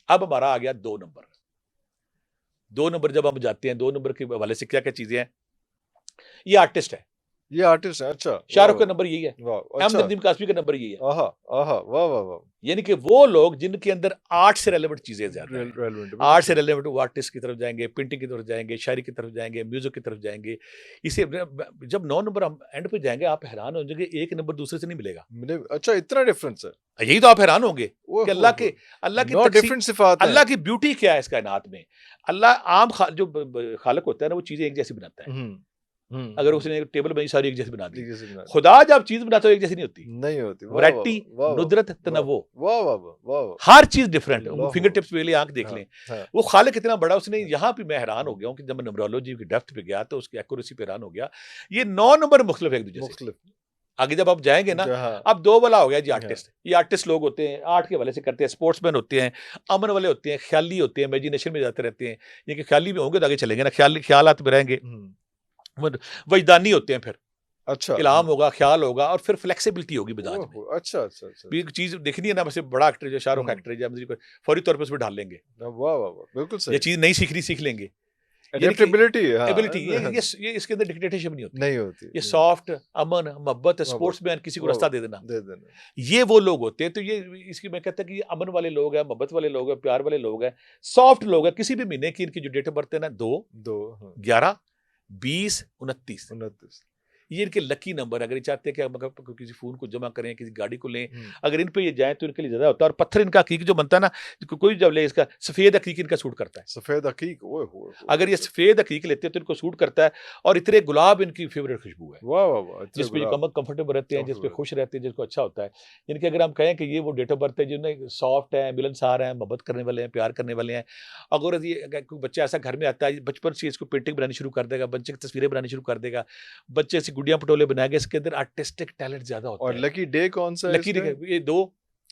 अब हमारा आ गया 2 नंबर। 2 नंबर जब हम जाते हैं, 2 नंबर के हवाले से क्या क्या चीजें हैं। ये आर्टिस्ट है, ये आर्टिस्ट है, अच्छा, शाहरुख का नंबर यही है, वाह, अहमद अच्छा, नदीम कासमी का नंबर यही है। आहा, आहा, वाह वाह वाह, यानी कि वो लोग जिनके अंदर आर्ट से रेलेवेंट चीजें ज्यादा हैं, रेलेवेंट, आर्ट से रेलेवेंट वो आर्टिस्ट की तरफ जाएंगे, पेंटिंग की तरफ जाएंगे, शायरी की तरफ जाएंगे, म्यूजिक की तरफ जाएंगे। इसे जब 9 नंबर हम एंड पे जाएंगे, आप हैरान हो जाएंगे, 1 नंबर दूसरे से नहीं मिलेगा। अच्छा, इतना डिफरेंस है, यही तो आप हैरान होंगे कि अल्लाह की नौ तकसीम, डिफरेंट सिफात हैं। अल्लाह की ब्यूटी क्या है इस कायनात में। अल्लाह आम जो खालिक होता है ना, वो चीजें एक जैसी बनाता है। अगर उसने एक टेबल बनी सारी एक जैसी बना दी, खुदा जब चीज बनाता है एक जैसी नहीं होती, नहीं होती, वैरायटी, नुदरत, तनव्वो, वाह वाह वाह, हर चीज डिफरेंट है। अल्लाह फिंगर टिप्स पे ले आंख देख हाँ, लें, हाँ, वो खालिक कितना बड़ा। उसने यहाँ पे मैं हैरान हो गया हूँ कि जब मैं न्यूमरोलॉजी की डेप्थ पे गया तो उसकी एक्यूरेसी पे हैरान हो गया। ये 9 नंबर मुख्तलिफ है एक दूसरे से। मुख्तलिफ, आगे जब आप जाएंगे ना, हाँ, अब दो वाला हो गया जी हाँ, आर्टिस्ट। ये आर्टिस्ट लोग होते हैं, आर्ट के हवाले से करते हैं, स्पोर्ट्समैन होते हैं, अमन वाले होते हैं, ख्याली होते हैं, इमेजिनेशन में जाते रहते हैं। ये कि ख्याली में होंगे तो आगे चलेंगे ना, ख्यालात में रहेंगे। वजदानी होते हैं, फिर अच्छा, इल्हाम होगा, ख्याल होगा, और फिर फ्लेक्सिबिलिटी होगी मिजाज में। अच्छा अच्छा अच्छा, भी एक चीज देखनी है ना, वैसे बड़ा एक्टर जो शाहरुख एक्टर है, जब फौरी तौर पर उसमें ढाल लेंगे, वाह वाह वाह, बिल्कुल ये सही, चीज नहीं सीखनी सीख लेंगे। एडेप्टेबिलिटी, एबिलिटी, ये इसके अंदर डिक्टेटरशिप नहीं होती, नहीं होती, ये सॉफ्ट, अमन, मोहब्बत, स्पोर्ट्समैन, किसी को रास्ता दे देना, ये वो लोग होते हैं। तो ये इसकी मैं कहता कि ये अमन वाले लोग हैं, मोहब्बत वाले लोग हैं, प्यार वाले लोग हैं, सॉफ्ट लोग हैं। किसी भी महीने की इनकी जो डेट ऑफ बर्थ है ना, 2, 11, 20, 29, ये इनके लकी नंबर। अगर ये चाहते हैं कि हम किसी फोन को जमा करें, किसी गाड़ी को लें, अगर इन पे ये जाए तो इनके लिए ज्यादा होता है। और पत्थर इनका हकीक जो बनता है ना, कोई जब ले, इसका सफेद हकीक इनका सूट करता है। सफेद हकीक, अगर ये सफेद हकीक लेते हैं तो इनको सूट करता है। और इतने गुलाब इनकी फेवरेट खुशबू है, वाह वाह वाह, जिसपे कंफर्टेबल रहते हैं, जिसपे खुश रहते हैं, जिसको अच्छा होता है। इनके अगर हम कहें कि ये वो डेट ऑफ बर्थ है जिन्हें सॉफ्ट है, मिलनसार है, मोहब्बत करने वाले हैं, प्यार करने वाले हैं। अगर ये कोई बच्चा ऐसा घर में आता है, बचपन से इसको पेंटिंग बनानी शुरू कर देगा, बच्चे की तस्वीरें बनानी शुरू कर देगा, बच्चे से गुड़िया पटोले बनाएगा, इसके अंदर आर्टिस्टिक टैलेंट ज्यादा होता है। और लकी डे कौन सा है? लकी ये 2,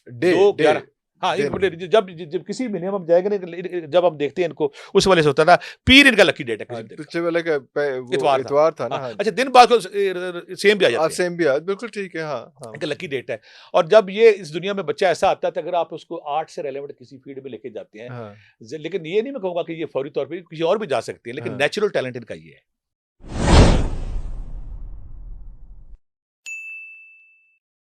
11, हाँ, जब किसी महीने में हम जाएंगे ना, जब हम देखते हैं इनको, उस वाले से होता है ना, पीर इनका लकी डेट है। पिछले वाले का इतवार था ना, अच्छा, दिन बाद को सेम भी आ जाता है, सेम भी आ, बिल्कुल ठीक है, हाँ, इनका लकी डेट है। और जब ये इस दुनिया में बच्चा ऐसा आता है, तो अगर आप उसको आर्ट से रेलेवेंट किसी फील्ड में लेके जाते हैं, लेकिन ये नहीं मैं कहूंगा कि ये फौरी तौर पे किसी और भी जा सकती है, लेकिन नेचुरल टैलेंट इनका ये है।